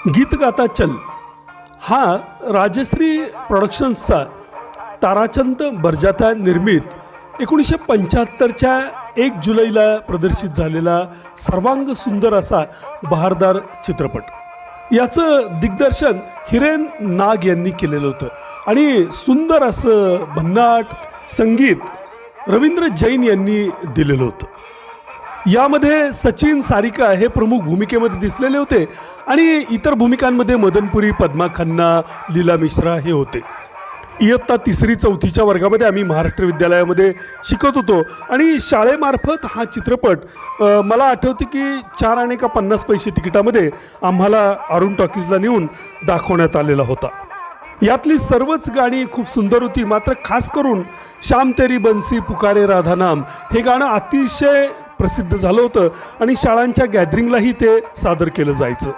गीत गाता चल हा राजश्री प्रोडक्शन्सचा ताराचंद बर्जाता निर्मित 1975च्या 1 जुलैला प्रदर्शित झालेला सर्वांग सुंदर असा बहारदार चित्रपट। याचं दिग्दर्शन हिरेन नाग यांनी केलेलं होतं आणि सुंदर असं भन्नाट संगीत रवींद्र जैन यांनी दिलेलं होतं। यामध्ये सचिन सारिका हे प्रमुख भूमिकेमध्ये दिसलेले होते आणि इतर भूमिकांमध्ये मदनपुरी, पद्मा खन्ना, लीला मिश्रा हे होते। इयत्ता 3री-4थीच्या वर्गामध्ये आम्ही महाराष्ट्र विद्यालयामध्ये शिकत होतो आणि शाळेमार्फत हा चित्रपट मला आठवते की 4 आणे का 50 पैसे तिकिटामध्ये आम्हाला अरुण टॉकीजला नेऊन दाखवण्यात आलेला होता। यातली सर्वच गाणी खूप सुंदर होती, मात्र खास करून श्याम तेरी बंसी पुकारे राधा नाम हे गाणं अतिशय प्रसिद्ध झालं होतं आणि शाळांच्या गॅदरिंगलाही ते सादर केलं जायचं।